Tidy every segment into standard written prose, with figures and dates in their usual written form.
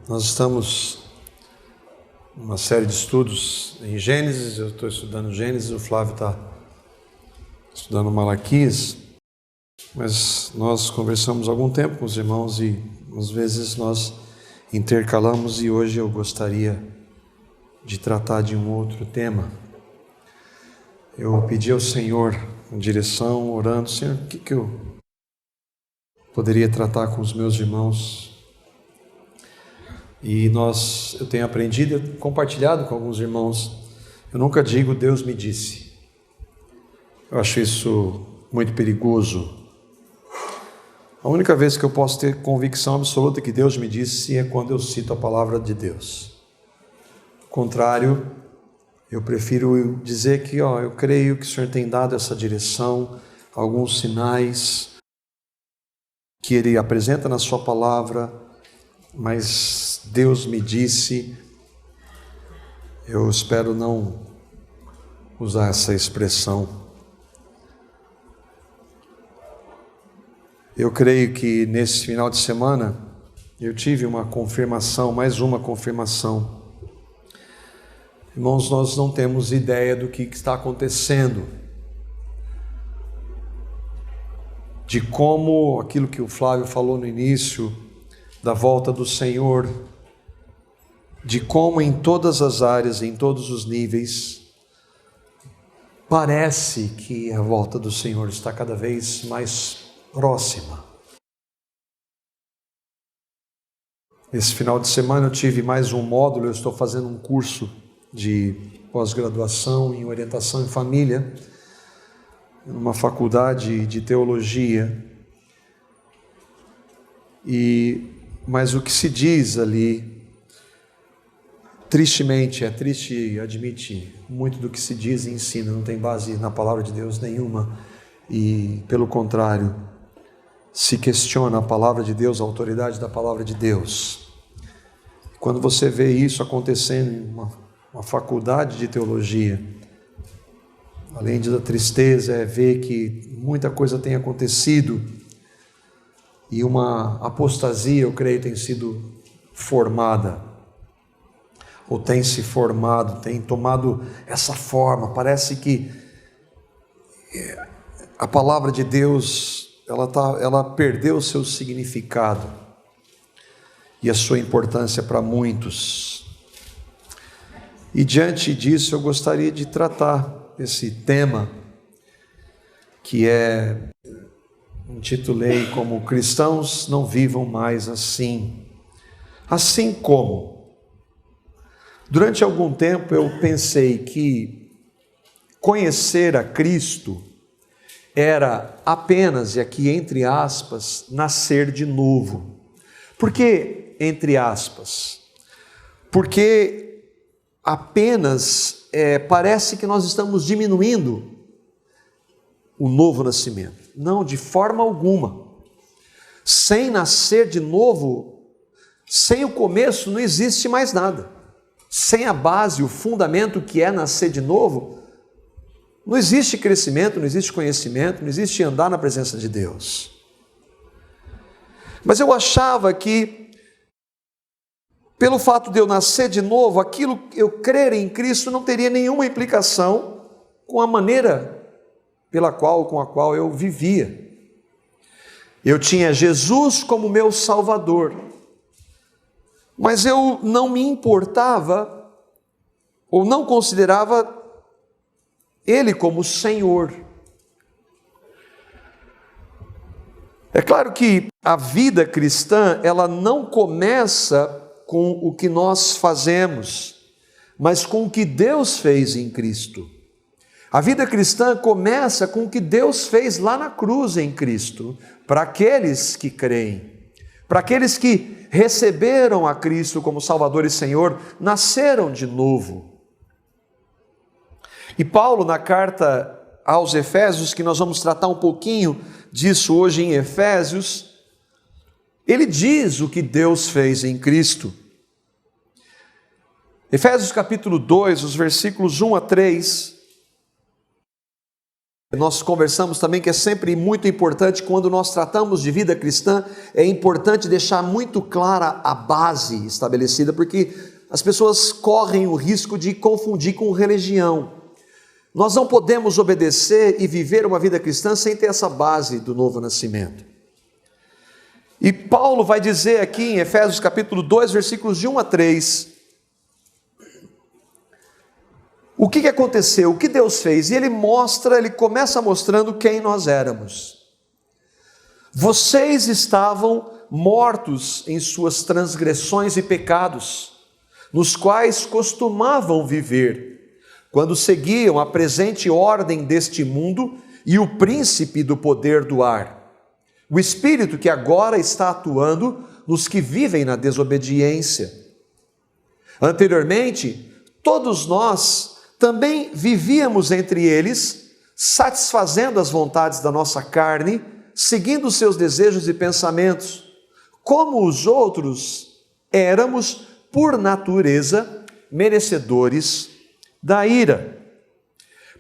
Nós estamos numa série de estudos em Gênesis. Eu estou estudando Gênesis, o Flávio está estudando Malaquias, mas nós conversamos há algum tempo com os irmãos e às vezes nós intercalamos, e hoje eu gostaria de tratar de um outro tema. Eu pedi ao Senhor direção, orando: Senhor, o que eu poderia tratar com os meus irmãos? E eu tenho aprendido e compartilhado com alguns irmãos. Eu nunca digo Deus me disse. Eu acho isso muito perigoso. A única vez que eu posso ter convicção absoluta que Deus me disse é quando eu cito a palavra de Deus. Ao contrário, eu prefiro dizer que eu creio que o Senhor tem dado essa direção, alguns sinais que Ele apresenta na sua palavra, mas Deus me disse. Eu espero não usar essa expressão. Eu creio que nesse final de semana eu tive uma confirmação, mais uma confirmação. Irmãos, nós não temos ideia do que está acontecendo, de como aquilo que o Flávio falou no início, da volta do Senhor, de como em todas as áreas, em todos os níveis, parece que a volta do Senhor está cada vez mais próxima. Esse final de semana eu tive mais um módulo. Eu estou fazendo um curso de pós-graduação em orientação em família, numa faculdade de teologia. Mas o que se diz ali, tristemente, é triste admitir, muito do que se diz e ensina não tem base na palavra de Deus nenhuma, e pelo contrário, se questiona a palavra de Deus, a autoridade da palavra de Deus. Quando você vê isso acontecendo em uma faculdade de teologia, além da tristeza, é ver que muita coisa tem acontecido, e uma apostasia, eu creio, tem sido formada, ou tem se formado, tem tomado essa forma. Parece que a palavra de Deus, ela perdeu o seu significado e a sua importância para muitos. E diante disso, eu gostaria de tratar esse tema, que intitulei como Cristãos Não Vivam Mais Assim. Assim como, durante algum tempo eu pensei que conhecer a Cristo era apenas, e aqui entre aspas, nascer de novo. Por que entre aspas? Porque apenas parece que nós estamos diminuindo o novo nascimento. Não, de forma alguma. Sem nascer de novo, sem o começo, não existe mais nada. Sem a base, o fundamento que é nascer de novo, não existe crescimento, não existe conhecimento, não existe andar na presença de Deus. Mas eu achava que, pelo fato de eu nascer de novo, eu crer em Cristo não teria nenhuma implicação com a maneira com a qual eu vivia. Eu tinha Jesus como meu Salvador, mas eu não me importava ou não considerava Ele como Senhor. É claro que a vida cristã, ela não começa com o que nós fazemos, mas com o que Deus fez em Cristo. A vida cristã começa com o que Deus fez lá na cruz em Cristo, para aqueles que creem, para aqueles que receberam a Cristo como Salvador e Senhor, nasceram de novo. E Paulo, na carta aos Efésios, que nós vamos tratar um pouquinho disso hoje em Efésios, ele diz o que Deus fez em Cristo. Efésios capítulo 2, os versículos 1 a 3, Nós conversamos também que é sempre muito importante, quando nós tratamos de vida cristã, é importante deixar muito clara a base estabelecida, porque as pessoas correm o risco de confundir com religião. Nós não podemos obedecer e viver uma vida cristã sem ter essa base do novo nascimento. E Paulo vai dizer aqui em Efésios capítulo 2, versículos de 1 a 3, o que aconteceu, o que Deus fez, e ele começa mostrando quem nós éramos. Vocês estavam mortos em suas transgressões e pecados, nos quais costumavam viver, quando seguiam a presente ordem deste mundo e o príncipe do poder do ar, o espírito que agora está atuando nos que vivem na desobediência. Anteriormente, todos nós também vivíamos entre eles, satisfazendo as vontades da nossa carne, seguindo os seus desejos e pensamentos. Como os outros, éramos, por natureza, merecedores da ira.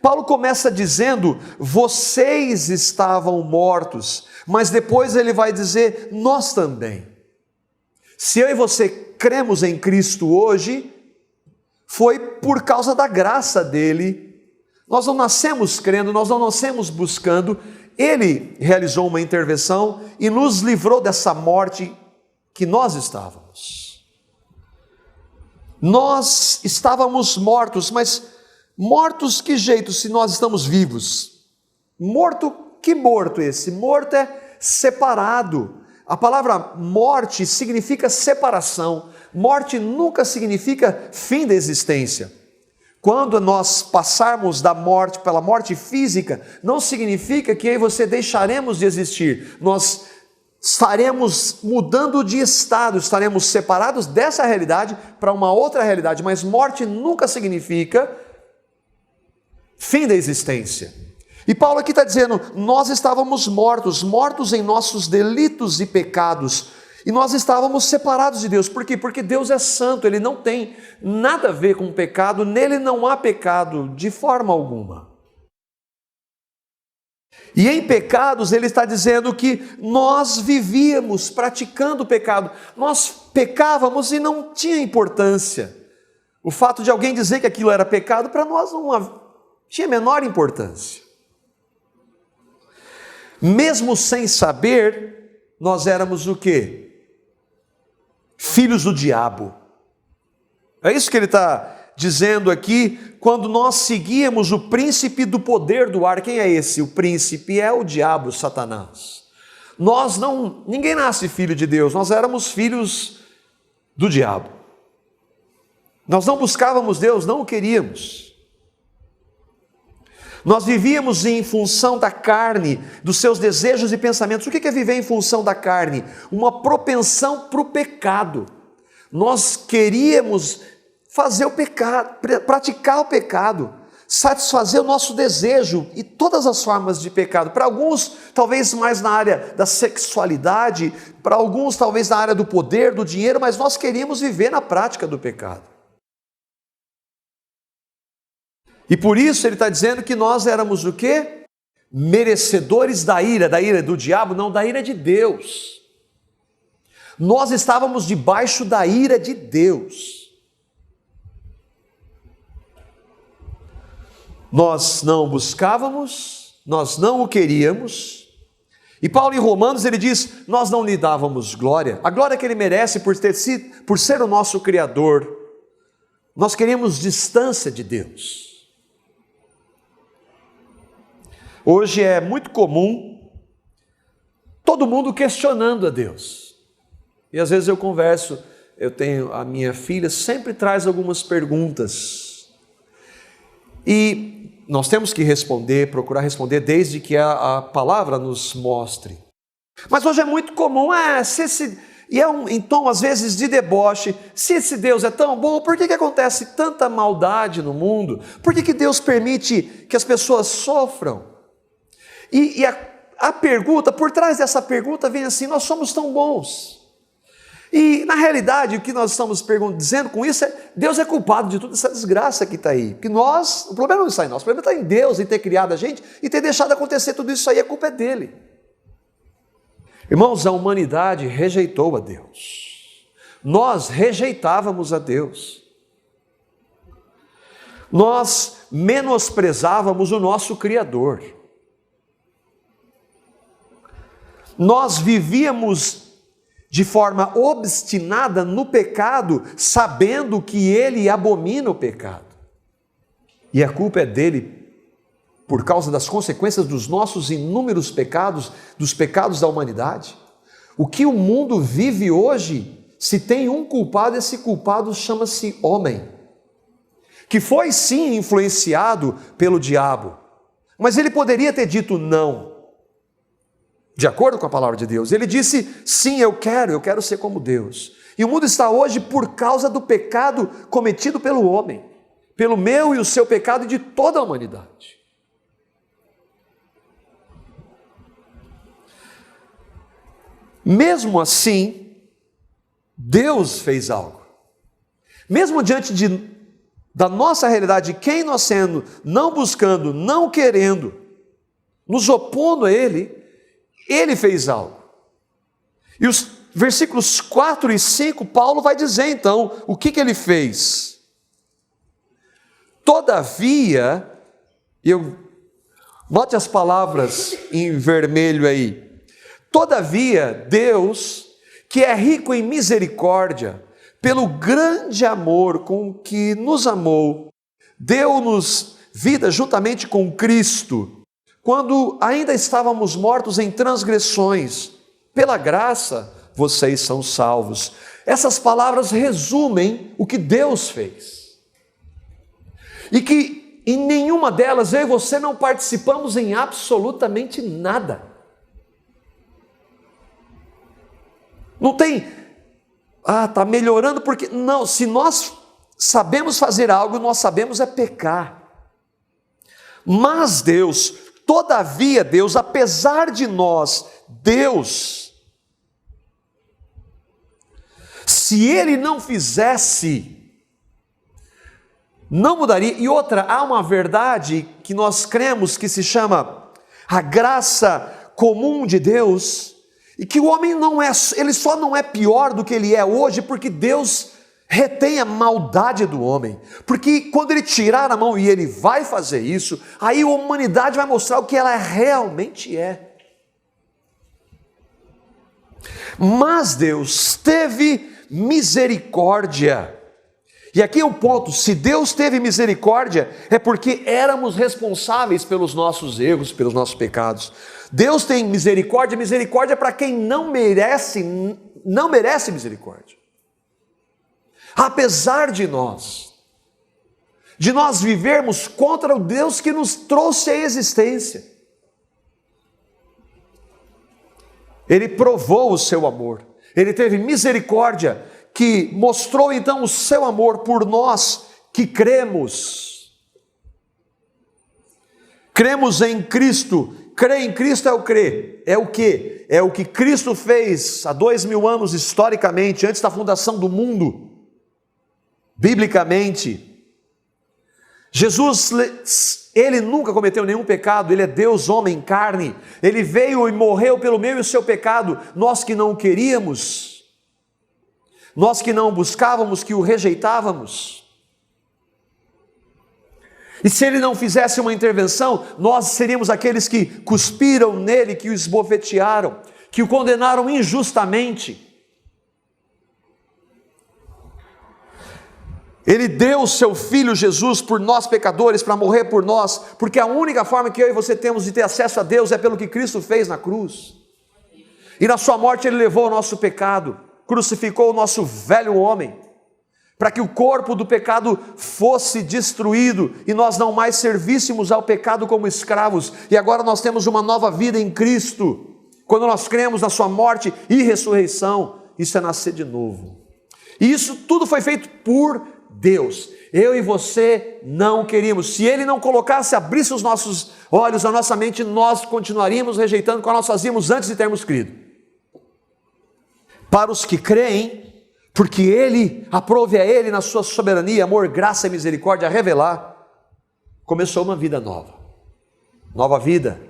Paulo começa dizendo, vocês estavam mortos, mas depois ele vai dizer, nós também. Se eu e você cremos em Cristo hoje, foi por causa da graça dele. Nós não nascemos crendo, nós não nascemos buscando. Ele realizou uma intervenção e nos livrou dessa morte que nós estávamos. Nós estávamos mortos, mas mortos que jeito se nós estamos vivos? Morto, que morto esse? Morto é separado. A palavra morte significa separação. Morte nunca significa fim da existência. Quando nós passarmos da morte pela morte física, não significa que eu e você deixaremos de existir. Nós estaremos mudando de estado, estaremos separados dessa realidade para uma outra realidade, mas morte nunca significa fim da existência. E Paulo aqui está dizendo, nós estávamos mortos em nossos delitos e pecados, e nós estávamos separados de Deus. Por quê? Porque Deus é santo, Ele não tem nada a ver com pecado, nele não há pecado de forma alguma. E em pecados Ele está dizendo que nós vivíamos praticando pecado, nós pecávamos e não tinha importância. O fato de alguém dizer que aquilo era pecado, para nós não tinha a menor importância. Mesmo sem saber, nós éramos o quê? Filhos do diabo. É isso que ele está dizendo aqui, quando nós seguíamos o príncipe do poder do ar. Quem é esse? O príncipe é o diabo, Satanás. Ninguém nasce filho de Deus, nós éramos filhos do diabo. Nós não buscávamos Deus, não o queríamos. Nós vivíamos em função da carne, dos seus desejos e pensamentos. O que é viver em função da carne? Uma propensão para o pecado. Nós queríamos fazer o pecado, praticar o pecado, satisfazer o nosso desejo e todas as formas de pecado. Para alguns, talvez mais na área da sexualidade, para alguns, talvez na área do poder, do dinheiro, mas nós queríamos viver na prática do pecado. E por isso ele está dizendo que nós éramos o quê? Merecedores da ira do diabo, não, da ira de Deus. Nós estávamos debaixo da ira de Deus. Nós não buscávamos, nós não o queríamos. E Paulo em Romanos ele diz, nós não lhe dávamos glória. A glória que ele merece por ser o nosso Criador. Nós queríamos distância de Deus. Hoje é muito comum todo mundo questionando a Deus. E às vezes a minha filha sempre traz algumas perguntas. E nós temos que responder, procurar responder desde que a palavra nos mostre. Mas hoje é muito comum, em tom às vezes de deboche, se esse Deus é tão bom, por que acontece tanta maldade no mundo? Por que Deus permite que as pessoas sofram? E a pergunta, por trás dessa pergunta vem assim, nós somos tão bons. E, na realidade, o que nós estamos dizendo com isso é: Deus é culpado de toda essa desgraça que está aí. Porque o problema não está em nós, o problema está em Deus, em ter criado a gente e ter deixado acontecer tudo isso aí, a culpa é dele. Irmãos, a humanidade rejeitou a Deus. Nós rejeitávamos a Deus. Nós menosprezávamos o nosso Criador. Nós vivíamos de forma obstinada no pecado, sabendo que Ele abomina o pecado. E a culpa é dele, por causa das consequências dos nossos inúmeros pecados, dos pecados da humanidade. O que o mundo vive hoje, se tem um culpado, esse culpado chama-se homem, que foi sim influenciado pelo diabo, mas ele poderia ter dito não. De acordo com a palavra de Deus, ele disse: sim, eu quero ser como Deus. E o mundo está hoje por causa do pecado cometido pelo homem, pelo meu e o seu pecado e de toda a humanidade. Mesmo assim, Deus fez algo. Mesmo diante da nossa realidade, quem nós sendo, não buscando, não querendo, nos opondo a Ele, Ele fez algo. E os versículos 4 e 5, Paulo vai dizer então, o que Ele fez? Todavia, note as palavras em vermelho aí. Todavia, Deus, que é rico em misericórdia, pelo grande amor com que nos amou, deu-nos vida juntamente com Cristo, quando ainda estávamos mortos em transgressões. Pela graça, vocês são salvos. Essas palavras resumem o que Deus fez. E que em nenhuma delas eu e você não participamos em absolutamente nada. Não tem, está melhorando porque... Não, se nós sabemos fazer algo, nós sabemos é pecar. Mas Deus, todavia Deus, apesar de nós, Deus, se Ele não fizesse, não mudaria. E outra, há uma verdade que nós cremos que se chama a graça comum de Deus, e que o homem ele só não é pior do que ele é hoje, porque Deus retém a maldade do homem, porque quando Ele tirar a mão, e Ele vai fazer isso, aí a humanidade vai mostrar o que ela realmente é. Mas Deus teve misericórdia, e aqui é um ponto: se Deus teve misericórdia, é porque éramos responsáveis pelos nossos erros, pelos nossos pecados. Deus tem misericórdia, misericórdia para quem não merece misericórdia. Apesar de nós vivermos contra o Deus que nos trouxe à existência, Ele provou o seu amor, Ele teve misericórdia, que mostrou então o seu amor por nós que cremos em Cristo. Crer em Cristo é o quê? É o que Cristo fez há 2000 anos historicamente, antes da fundação do mundo, biblicamente. Jesus, Ele nunca cometeu nenhum pecado, Ele é Deus, homem, carne. Ele veio e morreu pelo meu e o seu pecado, nós que não o queríamos, nós que não o buscávamos, que o rejeitávamos. E se Ele não fizesse uma intervenção, nós seríamos aqueles que cuspiram nele, que o esbofetearam, que o condenaram injustamente. Ele deu o seu Filho Jesus por nós pecadores, para morrer por nós, porque a única forma que eu e você temos de ter acesso a Deus é pelo que Cristo fez na cruz. E na sua morte Ele levou o nosso pecado, crucificou o nosso velho homem, para que o corpo do pecado fosse destruído e nós não mais servíssemos ao pecado como escravos. E agora nós temos uma nova vida em Cristo, quando nós cremos na sua morte e ressurreição. Isso é nascer de novo. E isso tudo foi feito por Deus. Eu e você não queríamos. Se Ele não colocasse, abrisse os nossos olhos, a nossa mente, nós continuaríamos rejeitando como nós fazíamos antes de termos crido. para os que creem, porque Ele, aprove a Ele na sua soberania, amor, graça e misericórdia a revelar, começou uma vida nova, nova vida.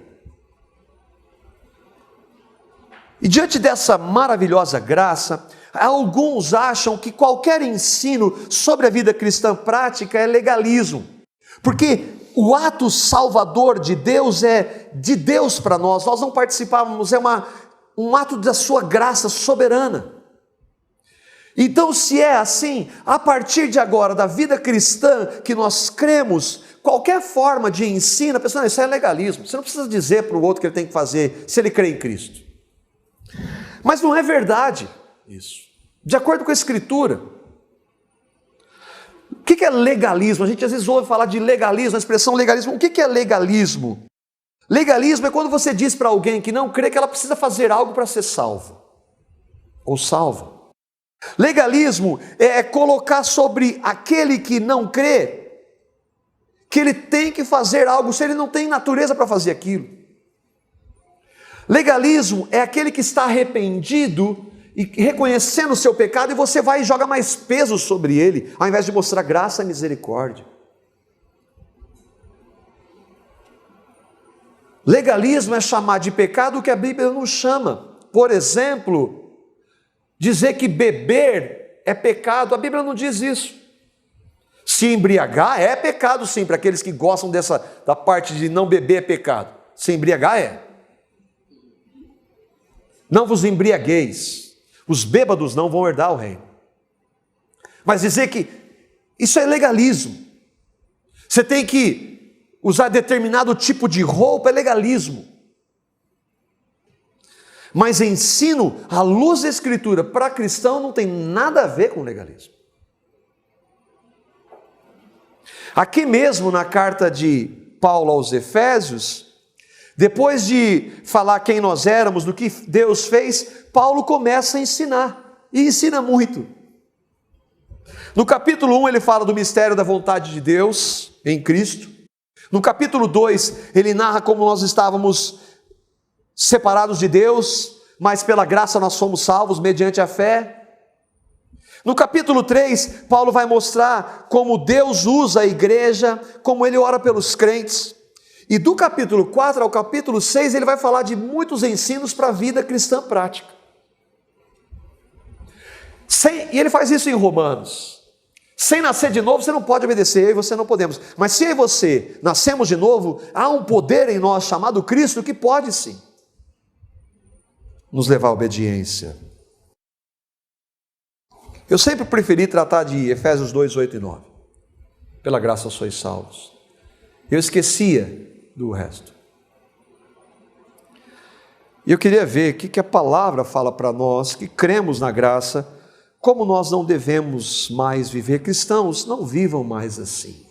E diante dessa maravilhosa graça, alguns acham que qualquer ensino sobre a vida cristã prática é legalismo, porque o ato salvador de Deus é de Deus para nós não participávamos, é um ato da sua graça soberana. Então, se é assim, a partir de agora, da vida cristã que nós cremos, qualquer forma de ensino, a pessoa, não, isso é legalismo, você não precisa dizer para o outro que ele tem que fazer, se ele crê em Cristo. Mas não é verdade isso. De acordo com a Escritura, o que é legalismo? A gente às vezes ouve falar de legalismo, a expressão legalismo. O que é legalismo? Legalismo é quando você diz para alguém que não crê que ela precisa fazer algo para ser salvo ou salva. Legalismo é colocar sobre aquele que não crê que ele tem que fazer algo se ele não tem natureza para fazer aquilo. Legalismo é aquele que está arrependido e reconhecendo o seu pecado, e você vai e joga mais peso sobre ele, ao invés de mostrar graça e misericórdia. Legalismo é chamar de pecado o que a Bíblia não chama. Por exemplo, dizer que beber é pecado, a Bíblia não diz isso. Se embriagar é pecado sim, para aqueles que gostam da parte de não beber é pecado. Se embriagar é. Não vos embriagueis, os bêbados não vão herdar o reino. Mas dizer que isso é legalismo, você tem que usar determinado tipo de roupa, é legalismo. Mas ensino à luz da Escritura para cristão não tem nada a ver com legalismo. Aqui mesmo na carta de Paulo aos Efésios, depois de falar quem nós éramos, do que Deus fez, Paulo começa a ensinar, e ensina muito. No capítulo 1 ele fala do mistério da vontade de Deus em Cristo. No capítulo 2 ele narra como nós estávamos separados de Deus, mas pela graça nós somos salvos mediante a fé. No capítulo 3, Paulo vai mostrar como Deus usa a igreja, como ele ora pelos crentes. E do capítulo 4 ao capítulo 6, ele vai falar de muitos ensinos para a vida cristã prática. E ele faz isso em Romanos. Sem nascer de novo, você não pode obedecer, eu e você não podemos. Mas se eu e você nascemos de novo, há um poder em nós chamado Cristo que pode sim nos levar à obediência. Eu sempre preferi tratar de Efésios 2, 8 e 9. Pela graça sois salvos. Eu esquecia do resto. E eu queria ver o que a palavra fala para nós, que cremos na graça, como nós não devemos mais viver. Cristãos, não vivam mais assim.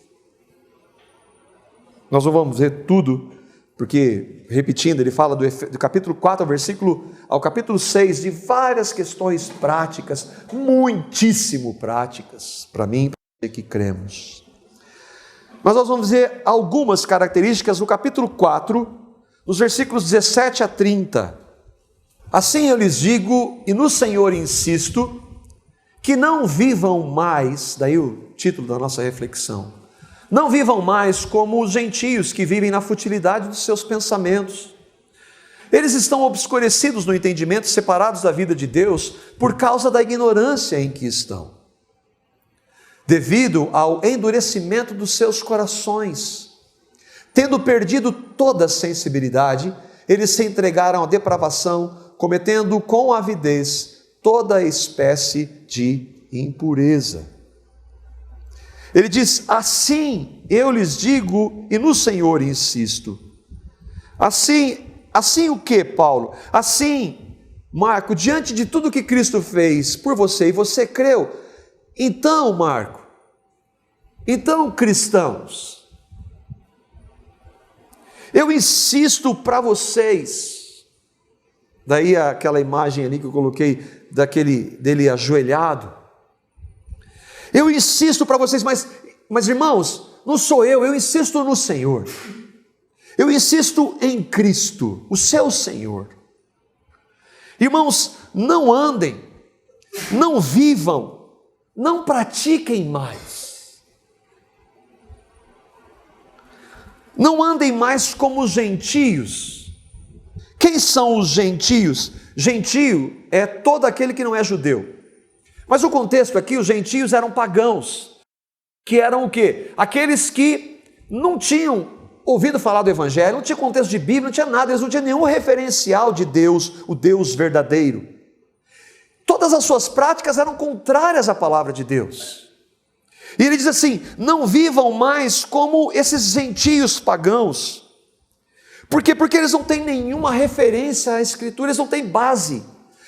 Nós não vamos ver tudo, porque, repetindo, ele fala do capítulo 4 ao capítulo 6, de várias questões práticas, muitíssimo práticas, para mim e para você que cremos. Mas nós vamos ver algumas características no capítulo 4, nos versículos 17 a 30. Assim eu lhes digo, e no Senhor insisto, que não vivam mais, daí o título da nossa reflexão, não vivam mais como os gentios que vivem na futilidade dos seus pensamentos. Eles estão obscurecidos no entendimento, separados da vida de Deus, por causa da ignorância em que estão, devido ao endurecimento dos seus corações. Tendo perdido toda a sensibilidade, eles se entregaram à depravação, cometendo com avidez toda espécie de impureza. Ele diz, assim eu lhes digo, e no Senhor insisto. Assim o que, Paulo? Assim, Marco, diante de tudo que Cristo fez por você, e você creu, então, Marco, então, cristãos, eu insisto para vocês, daí aquela imagem ali que eu coloquei, dele ajoelhado, eu insisto para vocês, mas irmãos, não sou eu insisto no Senhor, eu insisto em Cristo, o seu Senhor. Irmãos, não andem não vivam, não pratiquem mais. Não andem mais como os gentios. Quem são os gentios? Gentio é todo aquele que não é judeu. Mas o contexto aqui, os gentios eram pagãos, que eram o quê? Aqueles que não tinham ouvido falar do Evangelho, não tinha contexto de Bíblia, não tinha nada, eles não tinham nenhum referencial de Deus, o Deus verdadeiro. Todas as suas práticas eram contrárias à palavra de Deus. E ele diz assim: não vivam mais como esses gentios pagãos. Por quê? Porque eles não têm nenhuma referência à Escritura, eles não têm base.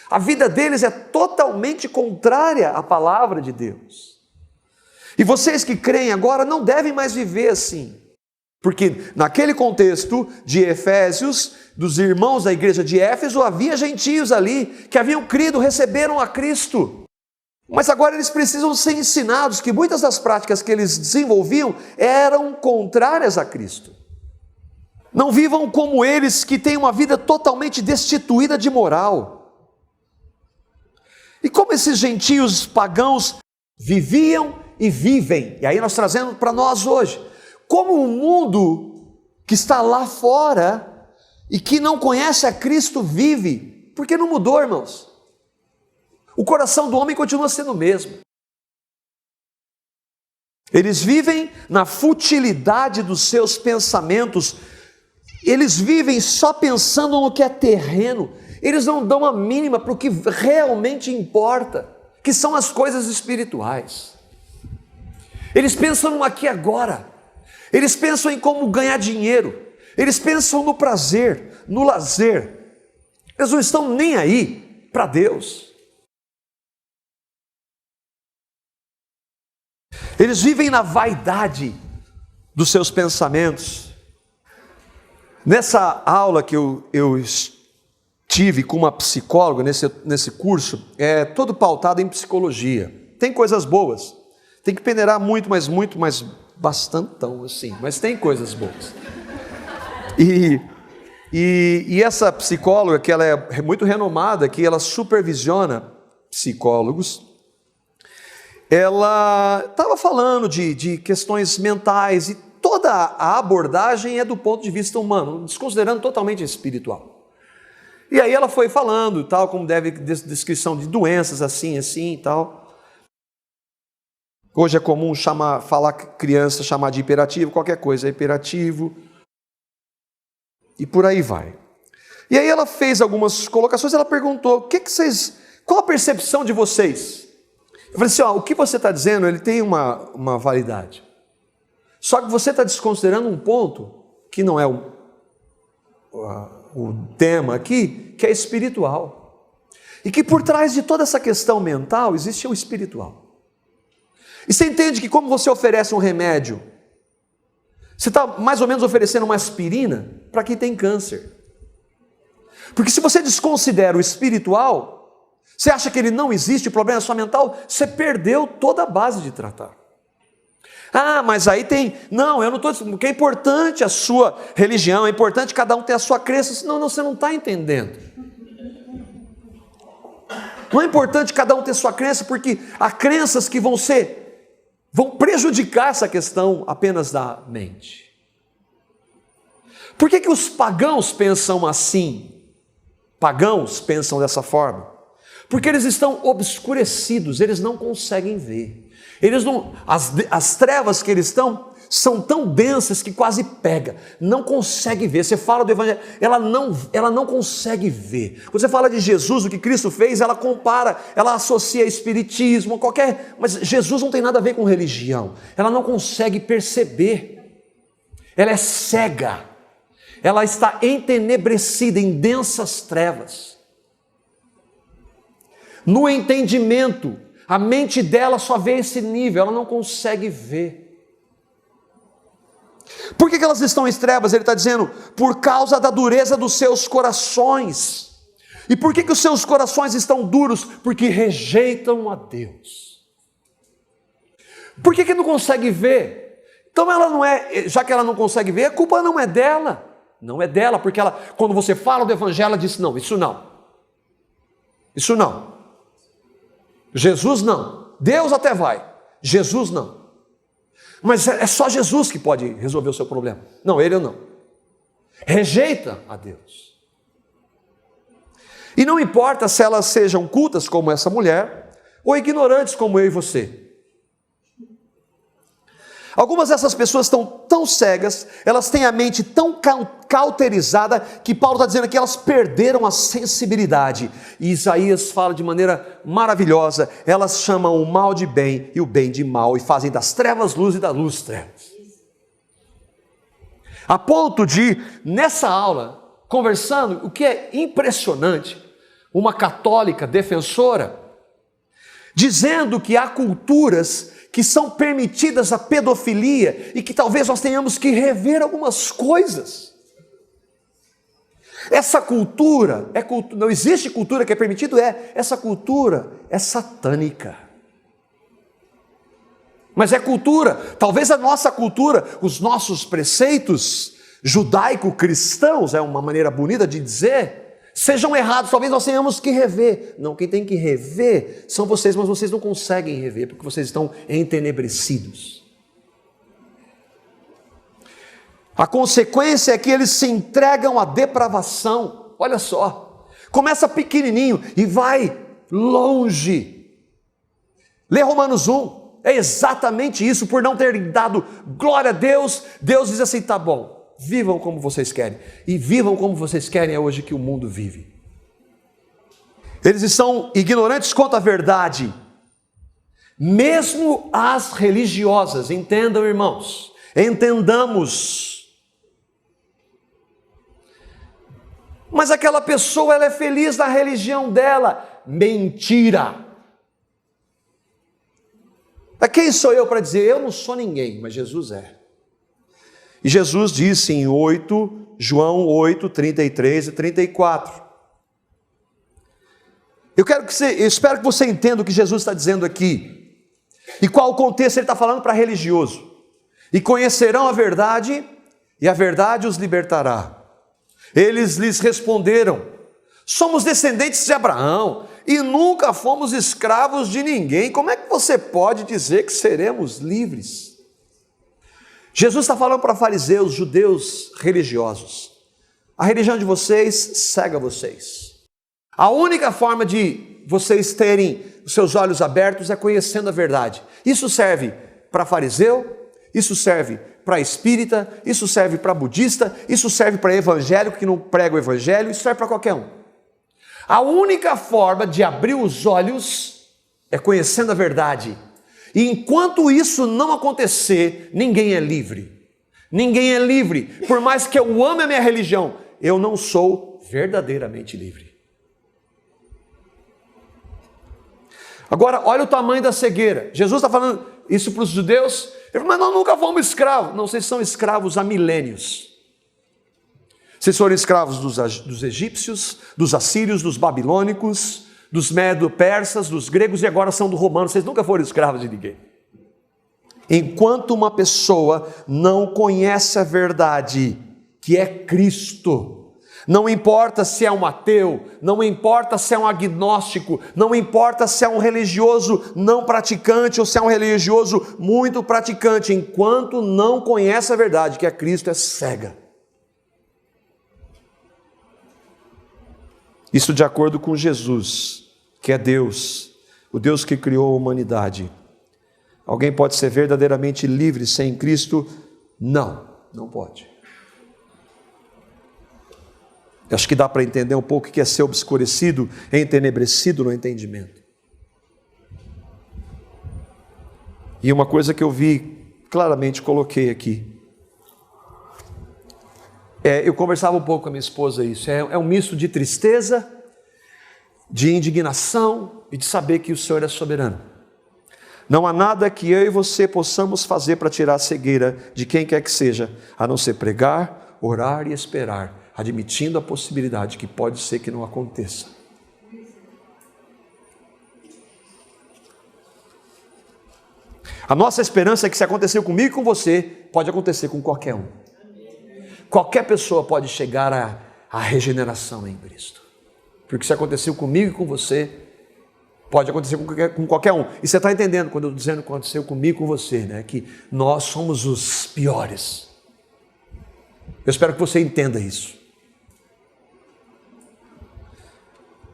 A vida deles é totalmente contrária à palavra de Deus. E vocês que creem agora não devem mais viver assim. Porque naquele contexto de Efésios, dos irmãos da igreja de Éfeso, havia gentios ali que haviam crido, receberam a Cristo. Mas agora eles precisam ser ensinados que muitas das práticas que eles desenvolviam eram contrárias a Cristo. Não vivam como eles que têm uma vida totalmente destituída de moral. E como esses gentios pagãos viviam e vivem, e aí nós trazemos para nós hoje, como o mundo que está lá fora e que não conhece a Cristo vive, porque não mudou, irmãos. O coração do homem continua sendo o mesmo. Eles vivem na futilidade dos seus pensamentos, eles vivem só pensando no que é terreno, eles não dão a mínima para o que realmente importa, que são as coisas espirituais. Eles pensam no aqui e agora, eles pensam em como ganhar dinheiro, eles pensam no prazer, no lazer, eles não estão nem aí para Deus. Eles vivem na vaidade dos seus pensamentos. Nessa aula que eu tive com uma psicóloga, nesse curso, é todo pautado em psicologia. Tem coisas boas, tem que peneirar muito, mas bastantão assim, mas tem coisas boas. E essa psicóloga, que ela é muito renomada, que ela supervisiona psicólogos, ela estava falando de questões mentais, e toda a abordagem é do ponto de vista humano, desconsiderando totalmente espiritual. E aí ela foi falando, tal, como deve, descrição de doenças assim e tal. Hoje é comum falar criança, chamar de hiperativo, qualquer coisa é hiperativo, e por aí vai. E aí ela fez algumas colocações, ela perguntou, qual a percepção de vocês? Eu falei assim, o que você está dizendo, ele tem uma validade. Só que você está desconsiderando um ponto, que não é o tema aqui, que é espiritual. E que por trás de toda essa questão mental, existe o espiritual. E você entende que como você oferece um remédio, você está mais ou menos oferecendo uma aspirina para quem tem câncer. Porque se você desconsidera o espiritual, você acha que ele não existe, o problema é só mental, você perdeu toda a base de tratar. Mas aí tem... Não, eu não estou dizendo que é importante a sua religião, é importante cada um ter a sua crença. Não, você não está entendendo. Não é importante cada um ter sua crença, porque há crenças que vão prejudicar essa questão apenas da mente. Por que os pagãos pensam assim? Pagãos pensam dessa forma? Porque eles estão obscurecidos, eles não conseguem ver. As trevas que eles estão são tão densas que quase pega, não consegue ver. Você fala do Evangelho, ela não consegue ver. Quando você fala de Jesus, o que Cristo fez, ela compara, ela associa espiritismo, mas Jesus não tem nada a ver com religião. Ela não consegue perceber, ela é cega, ela está entenebrecida em densas trevas. No entendimento, a mente dela só vê esse nível, ela não consegue ver. Por que elas estão em trevas? Ele está dizendo, por causa da dureza dos seus corações. E por que os seus corações estão duros? Porque rejeitam a Deus. Por que não consegue ver? Então ela não é, já que ela não consegue ver, a culpa não é dela. Não é dela, porque quando você fala do Evangelho, ela diz, não, isso não. Isso não. Jesus não. Deus até vai. Jesus não. Mas é só Jesus que pode resolver o seu problema. Não, ele ou não. Rejeita a Deus. E não importa se elas sejam cultas como essa mulher, ou ignorantes como eu e você. Algumas dessas pessoas estão tão cegas, elas têm a mente tão cauterizada, que Paulo está dizendo que elas perderam a sensibilidade. E Isaías fala de maneira maravilhosa, elas chamam o mal de bem e o bem de mal, e fazem das trevas luz e da luz trevas. A ponto de, nessa aula, conversando, o que é impressionante, uma católica defensora, dizendo que há culturas que são permitidas a pedofilia e que talvez nós tenhamos que rever algumas coisas. Essa cultura, não existe cultura que é permitido, essa cultura é satânica. Mas é cultura, talvez a nossa cultura, os nossos preceitos judaico-cristãos, é uma maneira bonita de dizer, sejam errados, talvez nós tenhamos que rever. Não, quem tem que rever são vocês, mas vocês não conseguem rever, porque vocês estão entenebrecidos. A consequência é que eles se entregam à depravação. Olha só, começa pequenininho e vai longe. Lê Romanos 1, é exatamente isso. Por não terem dado glória a Deus, Deus diz assim, tá bom, vivam como vocês querem. E vivam como vocês querem é hoje que o mundo vive. Eles estão ignorantes quanto à verdade. Mesmo as religiosas, entendam, irmãos, entendamos. Mas aquela pessoa, ela é feliz na religião dela. Mentira. Quem sou eu para dizer? Eu não sou ninguém, mas Jesus é. E Jesus disse em João 8, 33 e 34. Eu espero que você entenda o que Jesus está dizendo aqui. E qual o contexto ele está falando para religioso. E conhecerão a verdade, e a verdade os libertará. Eles lhes responderam, somos descendentes de Abraão, e nunca fomos escravos de ninguém. Como é que você pode dizer que seremos livres? Jesus está falando para fariseus, judeus religiosos. A religião de vocês cega vocês. A única forma de vocês terem os seus olhos abertos é conhecendo a verdade. Isso serve para fariseu, isso serve para espírita, isso serve para budista, isso serve para evangélico que não prega o evangelho, isso serve para qualquer um. A única forma de abrir os olhos é conhecendo a verdade. E enquanto isso não acontecer, ninguém é livre. Ninguém é livre. Por mais que eu ame a minha religião, eu não sou verdadeiramente livre. Agora, olha o tamanho da cegueira. Jesus está falando isso para os judeus. Ele falou, mas nós nunca fomos escravos. Não, vocês são escravos há milênios. Vocês foram escravos dos egípcios, dos assírios, dos babilônicos, dos medo-persas, dos gregos e agora são dos romanos. Vocês nunca foram escravos de ninguém. Enquanto uma pessoa não conhece a verdade, que é Cristo, não importa se é um ateu, não importa se é um agnóstico, não importa se é um religioso não praticante ou se é um religioso muito praticante, enquanto não conhece a verdade, que é Cristo, é cega. Isso de acordo com Jesus, que é Deus, o Deus que criou a humanidade. Alguém pode ser verdadeiramente livre sem Cristo? Não, não pode. Acho que dá para entender um pouco o que é ser obscurecido, entenebrecido no entendimento. E uma coisa que eu vi, claramente coloquei aqui. Eu conversava um pouco com a minha esposa isso. É um misto de tristeza, de indignação e de saber que o Senhor é soberano. Não há nada que eu e você possamos fazer para tirar a cegueira de quem quer que seja, a não ser pregar, orar e esperar, admitindo a possibilidade que pode ser que não aconteça. A nossa esperança é que se aconteceu comigo e com você, pode acontecer com qualquer um. Qualquer pessoa pode chegar à regeneração em Cristo. Porque se aconteceu comigo e com você, Pode acontecer com qualquer um. E você está entendendo quando eu estou dizendo que aconteceu comigo, com você, né? Que nós somos os piores. Eu espero que você entenda isso.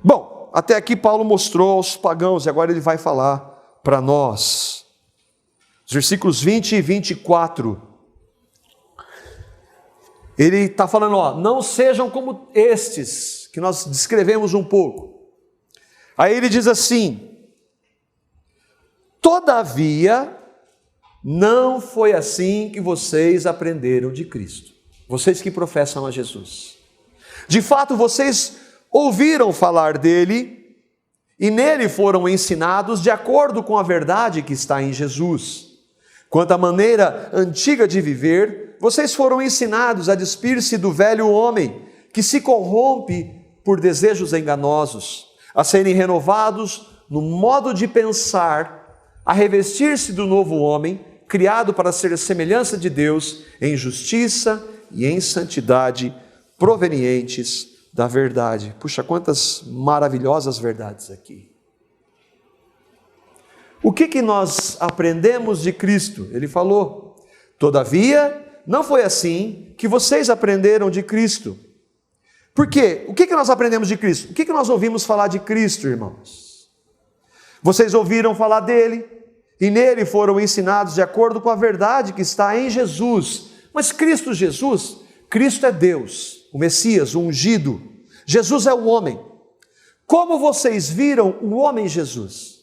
Bom, até aqui Paulo mostrou aos pagãos, e agora ele vai falar para nós. Os versículos 20 e 24. Ele está falando, ó, não sejam como estes, que nós descrevemos um pouco. Aí ele diz assim: todavia, não foi assim que vocês aprenderam de Cristo. Vocês que professam a Jesus. De fato, vocês ouviram falar dele e nele foram ensinados de acordo com a verdade que está em Jesus. Quanto à maneira antiga de viver, vocês foram ensinados a despir-se do velho homem, que se corrompe por desejos enganosos, a serem renovados no modo de pensar, a revestir-se do novo homem, criado para ser a semelhança de Deus, em justiça e em santidade, provenientes da verdade. Puxa, quantas maravilhosas verdades aqui. O que nós aprendemos de Cristo? Ele falou: todavia, não foi assim que vocês aprenderam de Cristo. Por quê? O que nós aprendemos de Cristo? O que nós ouvimos falar de Cristo, irmãos? Vocês ouviram falar dele, e nele foram ensinados de acordo com a verdade que está em Jesus. Mas Cristo Jesus, Cristo é Deus, o Messias, o ungido. Jesus é o homem. Como vocês viram o homem Jesus?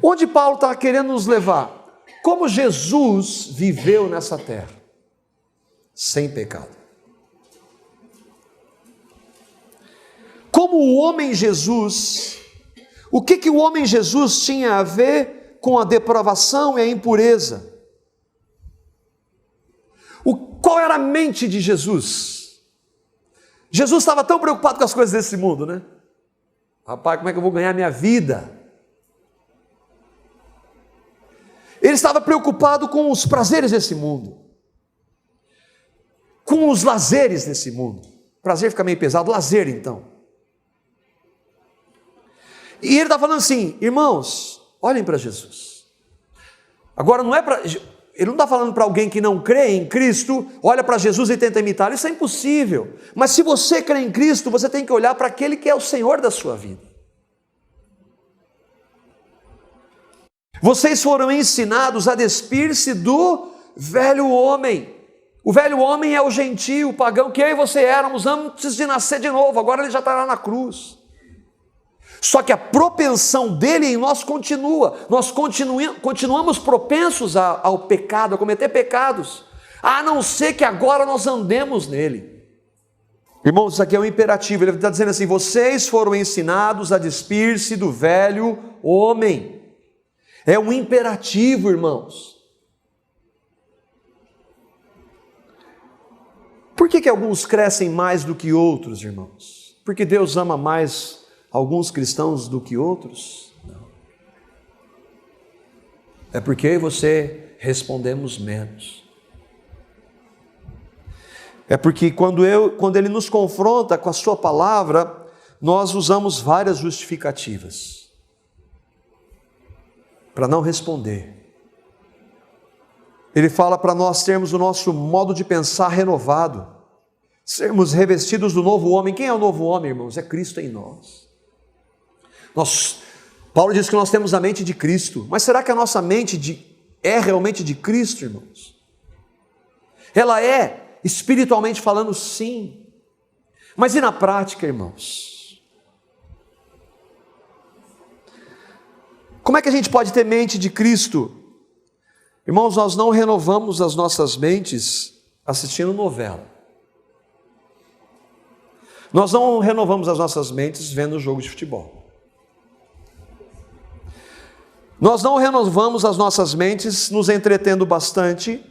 Onde Paulo está querendo nos levar? Como Jesus viveu nessa terra? Sem pecado. Como o homem Jesus, o que o homem Jesus tinha a ver com a depravação e a impureza? Qual era a mente de Jesus? Jesus estava tão preocupado com as coisas desse mundo, né? Rapaz, como é que eu vou ganhar minha vida? Ele estava preocupado com os prazeres desse mundo, com os lazeres desse mundo. Prazer fica meio pesado, lazer então. E ele está falando assim: irmãos, olhem para Jesus. Agora não é para... Ele não está falando para alguém que não crê em Cristo, olha para Jesus e tenta imitar. Isso é impossível. Mas se você crê em Cristo, você tem que olhar para aquele que é o Senhor da sua vida. Vocês foram ensinados a despir-se do velho homem. O velho homem é o gentio, o pagão, que eu e você éramos antes de nascer de novo. Agora ele já está lá na cruz. Só que a propensão dele em nós continua. Nós continuamos propensos ao pecado, a cometer pecados, a não ser que agora nós andemos nele. Irmãos, isso aqui é um imperativo. Ele está dizendo assim: vocês foram ensinados a despir-se do velho homem. É um imperativo, irmãos. Por que alguns crescem mais do que outros, irmãos? Porque Deus ama mais alguns cristãos do que outros? Não. É porque eu e você respondemos menos. É porque quando ele nos confronta com a sua palavra, nós usamos várias justificativas para não responder. Ele fala para nós termos o nosso modo de pensar renovado, sermos revestidos do novo homem. Quem é o novo homem, irmãos? É Cristo em nós. Paulo diz que nós temos a mente de Cristo, mas será que a nossa mente é realmente de Cristo, irmãos? Ela é, espiritualmente falando, sim, mas e na prática, irmãos? Como é que a gente pode ter mente de Cristo? Irmãos, nós não renovamos as nossas mentes assistindo novela. Nós não renovamos as nossas mentes vendo jogo de futebol. Nós não renovamos as nossas mentes nos entretendo bastante,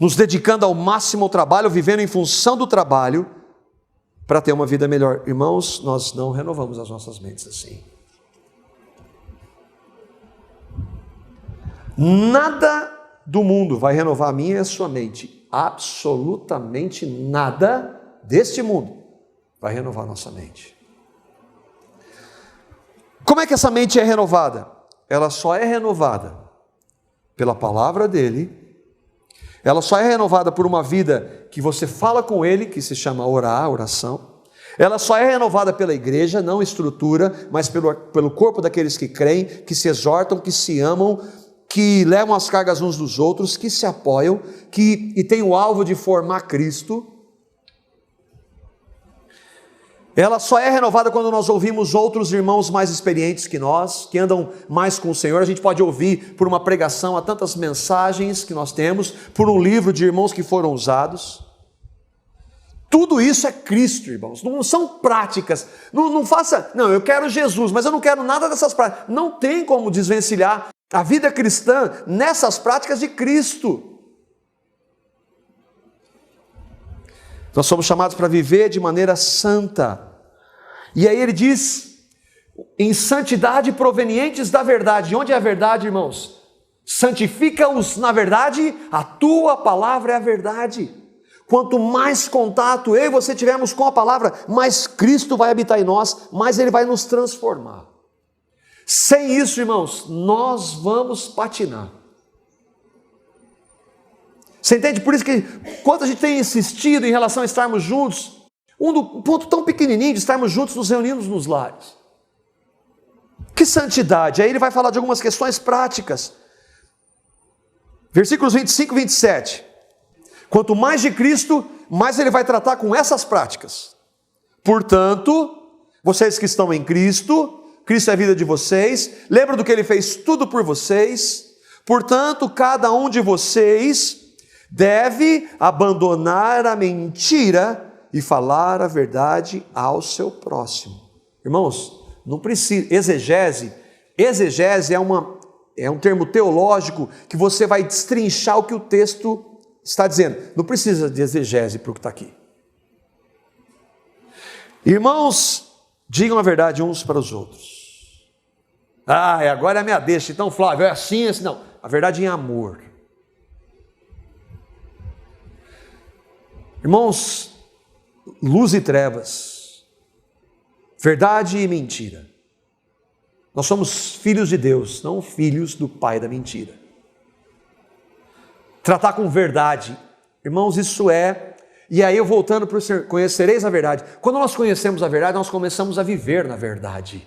nos dedicando ao máximo ao trabalho, vivendo em função do trabalho, para ter uma vida melhor. Irmãos, nós não renovamos as nossas mentes assim. Nada do mundo vai renovar a minha e a sua mente. Absolutamente nada deste mundo vai renovar a nossa mente. Como é que essa mente é renovada? Ela só é renovada pela palavra dele, ela só é renovada por uma vida que você fala com ele, que se chama orar, oração. Ela só é renovada pela igreja, não estrutura, mas pelo corpo daqueles que creem, que se exortam, que se amam, que levam as cargas uns dos outros, que se apoiam, e têm o alvo de formar Cristo. Ela só é renovada quando nós ouvimos outros irmãos mais experientes que nós, que andam mais com o Senhor. A gente pode ouvir por uma pregação, há tantas mensagens que nós temos, por um livro de irmãos que foram usados. Tudo isso é Cristo, irmãos, não são práticas. Não faça, não, eu quero Jesus, mas eu não quero nada dessas práticas. Não tem como desvencilhar a vida cristã nessas práticas de Cristo. Nós somos chamados para viver de maneira santa. E aí ele diz, em santidade provenientes da verdade. E onde é a verdade, irmãos? Santifica-os na verdade, a tua palavra é a verdade. Quanto mais contato eu e você tivermos com a palavra, mais Cristo vai habitar em nós, mais Ele vai nos transformar. Sem isso, irmãos, nós vamos patinar. Você entende? Por isso que, quando a gente tem insistido em relação a estarmos juntos, um ponto tão pequenininho de estarmos juntos, nos reunimos nos lares. Que santidade? Aí ele vai falar de algumas questões práticas. Versículos 25 e 27. Quanto mais de Cristo, mais ele vai tratar com essas práticas. Portanto, vocês que estão em Cristo, Cristo é a vida de vocês, lembram do que ele fez tudo por vocês. Portanto, cada um de vocês deve abandonar a mentira e falar a verdade ao seu próximo. Irmãos, não precisa, exegese é um termo teológico que você vai destrinchar o que o texto está dizendo. Não precisa de exegese para o que está aqui. Irmãos, digam a verdade uns para os outros. Agora é a minha deixa, então Flávio, é assim, assim, não. A verdade em amor. Irmãos, luz e trevas, verdade e mentira. Nós somos filhos de Deus, não filhos do pai da mentira. Tratar com verdade, irmãos, isso é, e aí eu voltando para o Senhor, conhecereis a verdade. Quando nós conhecemos a verdade, nós começamos a viver na verdade.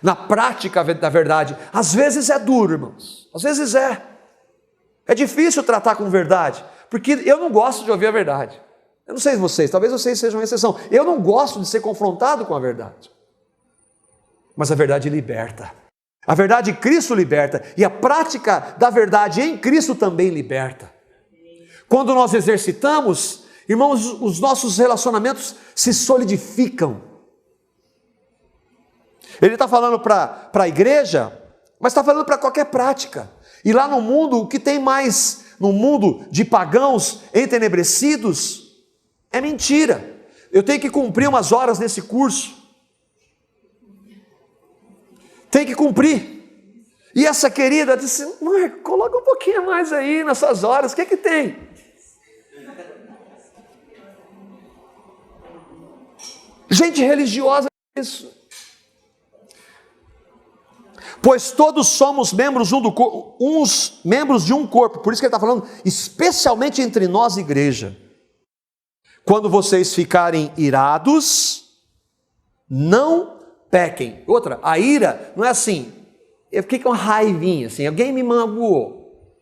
Na prática da verdade, às vezes é duro, irmãos, às vezes é difícil tratar com verdade, porque eu não gosto de ouvir a verdade. Eu não sei vocês, talvez vocês sejam uma exceção. Eu não gosto de ser confrontado com a verdade. Mas a verdade liberta. A verdade de Cristo liberta. E a prática da verdade em Cristo também liberta. Quando nós exercitamos, irmãos, os nossos relacionamentos se solidificam. Ele está falando para a igreja, mas está falando para qualquer prática. E lá no mundo, o que tem mais no mundo de pagãos entenebrecidos é mentira. Eu tenho que cumprir umas horas nesse curso. Tem que cumprir. E essa querida disse, Marco, coloca um pouquinho mais aí nessas horas, o que é que tem? Gente religiosa é isso. Pois todos somos membros uns membros de um corpo. Por isso que ele está falando, especialmente entre nós, igreja. Quando vocês ficarem irados, não pequem. Outra, a ira não é assim, eu fiquei com uma raivinha, assim, alguém me magoou.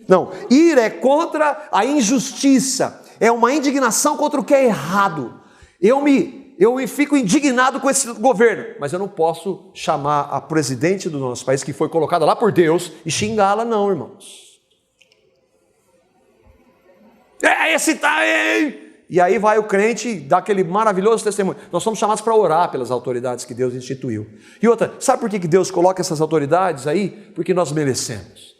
Não, ira é contra a injustiça, é uma indignação contra o que é errado. Eu me fico indignado com esse governo, mas eu não posso chamar a presidente do nosso país, que foi colocada lá por Deus, e xingá-la não, irmãos. Esse tá aí. E aí vai o crente dar aquele maravilhoso testemunho. Nós somos chamados para orar pelas autoridades que Deus instituiu. E outra, sabe por que Deus coloca essas autoridades aí? Porque nós merecemos.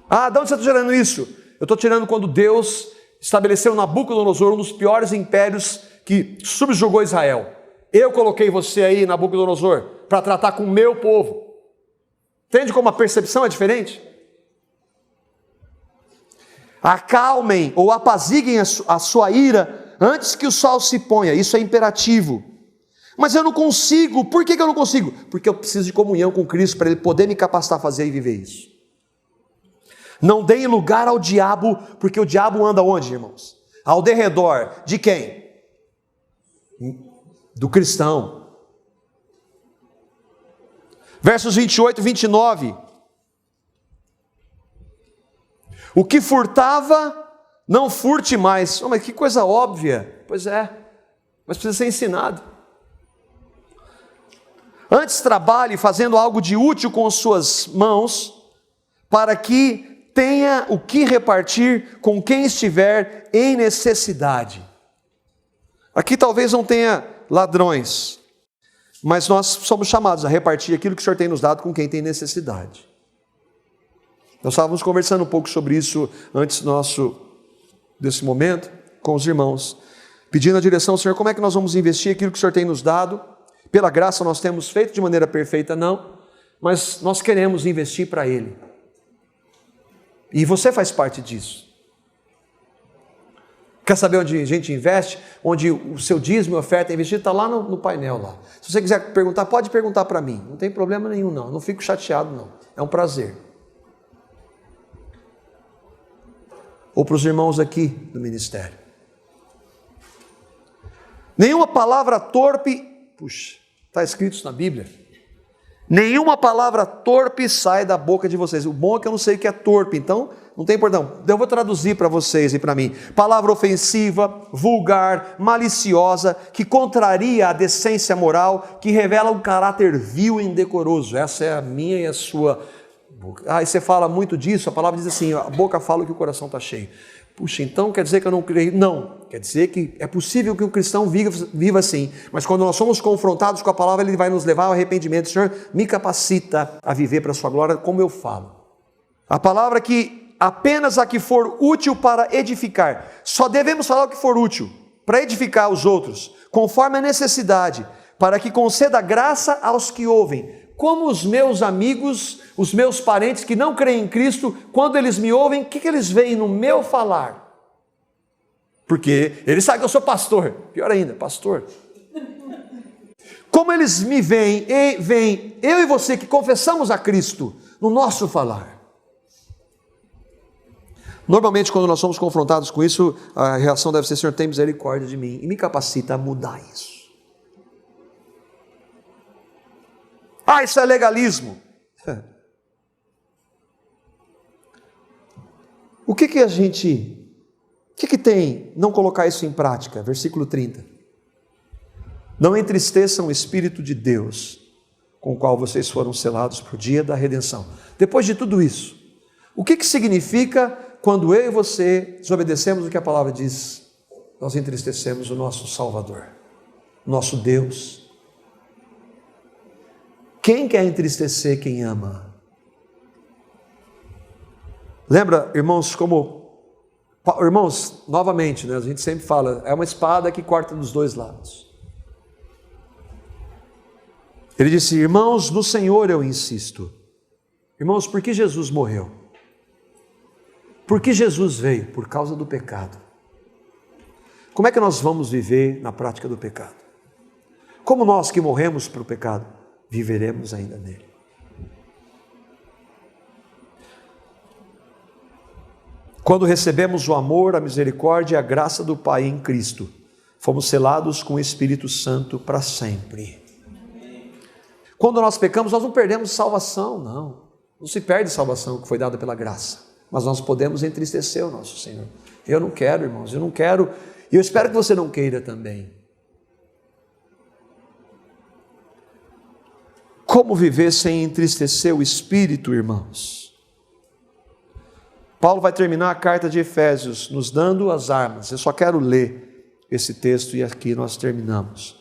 De onde você está tirando isso? Eu estou tirando quando Deus estabeleceu Nabucodonosor, um dos piores impérios que subjugou Israel. Eu coloquei você aí, Nabucodonosor, para tratar com o meu povo. Entende como a percepção é diferente? Acalmem ou apaziguem a sua ira, antes que o sol se ponha. Isso é imperativo. Mas eu não consigo. Por que eu não consigo? Porque eu preciso de comunhão com Cristo para Ele poder me capacitar a fazer e viver isso. Não deem lugar ao diabo, porque o diabo anda onde, irmãos? Ao derredor de quem? Do cristão. Versos 28 e 29. O que furtava, não furte mais. Oh, mas que coisa óbvia. Pois é, mas precisa ser ensinado. Antes trabalhe fazendo algo de útil com suas mãos, para que tenha o que repartir com quem estiver em necessidade. Aqui talvez não tenha ladrões, mas nós somos chamados a repartir aquilo que o Senhor tem nos dado com quem tem necessidade. Nós estávamos conversando um pouco sobre isso antes desse momento, com os irmãos, pedindo a direção ao Senhor, como é que nós vamos investir aquilo que o Senhor tem nos dado? Pela graça nós temos feito de maneira perfeita, não, mas nós queremos investir para Ele. E você faz parte disso. Quer saber onde a gente investe? Onde o seu dízimo e oferta é investido? Está lá no painel lá. Se você quiser perguntar, pode perguntar para mim. Não tem problema nenhum não. Não fico chateado não. É um prazer. Ou para os irmãos aqui do ministério. Nenhuma palavra torpe, puxa, está escrito isso na Bíblia. Nenhuma palavra torpe sai da boca de vocês. O bom é que eu não sei o que é torpe, então não tem importância. Eu vou traduzir para vocês e para mim. Palavra ofensiva, vulgar, maliciosa, que contraria a decência moral, que revela um caráter vil e indecoroso. Essa é a minha e a sua boca. Ah, e você fala muito disso, a palavra diz assim, a boca fala que o coração está cheio. Puxa, então quer dizer que eu não creio? Não, quer dizer que é possível que o cristão viva assim, mas quando nós somos confrontados com a palavra, ele vai nos levar ao arrependimento. Senhor, me capacita a viver para a sua glória como eu falo. A palavra que apenas a que for útil para edificar, só devemos falar o que for útil, para edificar os outros, conforme a necessidade, para que conceda graça aos que ouvem. Como os meus amigos, os meus parentes que não creem em Cristo, quando eles me ouvem, o que eles veem no meu falar? Porque eles sabem que eu sou pastor, pior ainda, pastor. Como eles me veem, eu e você que confessamos a Cristo no nosso falar. Normalmente quando nós somos confrontados com isso, a reação deve ser, Senhor, tem misericórdia de mim e me capacita a mudar isso. Ah, isso é legalismo. O que tem não colocar isso em prática? Versículo 30. Não entristeçam o Espírito de Deus, com o qual vocês foram selados para o dia da redenção. Depois de tudo isso, o que significa quando eu e você desobedecemos o que a palavra diz? Nós entristecemos o nosso Salvador, nosso Deus. Quem quer entristecer quem ama? Lembra, irmãos, irmãos, novamente, né, a gente sempre fala, é uma espada que corta dos dois lados. Ele disse, irmãos, no Senhor eu insisto. Irmãos, por que Jesus morreu? Por que Jesus veio? Por causa do pecado. Como é que nós vamos viver na prática do pecado? Como nós que morremos para o pecado, viveremos ainda nele. Quando recebemos o amor, a misericórdia e a graça do Pai em Cristo, fomos selados com o Espírito Santo para sempre. Quando nós pecamos, nós não perdemos salvação, não. Não se perde salvação que foi dada pela graça, mas nós podemos entristecer o nosso Senhor. Eu não quero, irmãos, eu não quero, e eu espero que você não queira também. Como viver sem entristecer o Espírito, irmãos? Paulo vai terminar a carta de Efésios nos dando as armas. Eu só quero ler esse texto e aqui nós terminamos.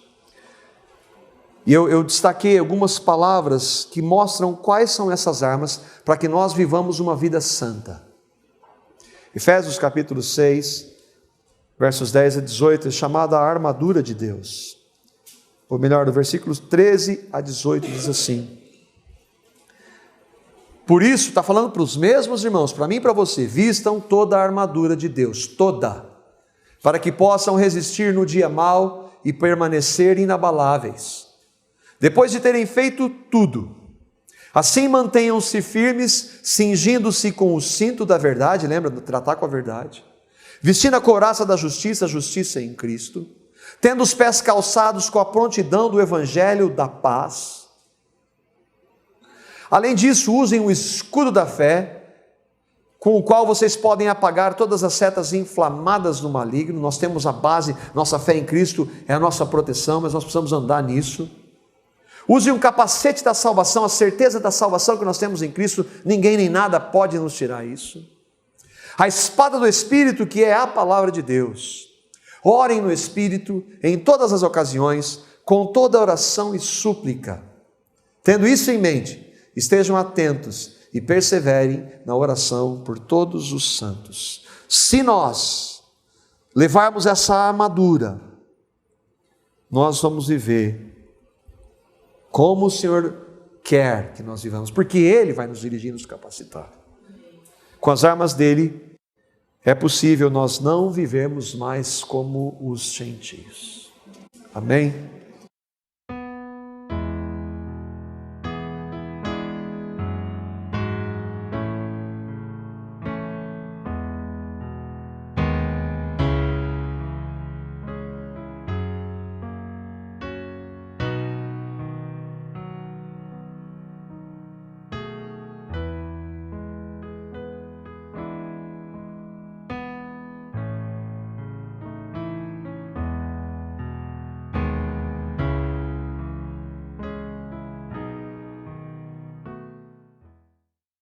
E eu destaquei algumas palavras que mostram quais são essas armas para que nós vivamos uma vida santa. Efésios capítulo 6, versos 10 a 18, é chamada a armadura de Deus. Ou melhor, do versículos 13 a 18 diz assim. Por isso, está falando para os mesmos irmãos, para mim e para você, vistam toda a armadura de Deus, toda, para que possam resistir no dia mau e permanecer inabaláveis. Depois de terem feito tudo, assim mantenham-se firmes, cingindo-se com o cinto da verdade, lembra, de tratar com a verdade, vestindo a couraça da justiça, a justiça em Cristo, tendo os pés calçados com a prontidão do evangelho da paz. Além disso, usem o escudo da fé, com o qual vocês podem apagar todas as setas inflamadas do maligno. Nós temos a base, nossa fé em Cristo é a nossa proteção, mas nós precisamos andar nisso. Usem um capacete da salvação, a certeza da salvação que nós temos em Cristo, ninguém nem nada pode nos tirar isso. A espada do Espírito, que é a palavra de Deus. Orem no Espírito em todas as ocasiões, com toda oração e súplica. Tendo isso em mente, estejam atentos e perseverem na oração por todos os santos. Se nós levarmos essa armadura, nós vamos viver como o Senhor quer que nós vivamos, porque Ele vai nos dirigir e nos capacitar. Com as armas dele, é possível nós não vivermos mais como os gentios. Amém?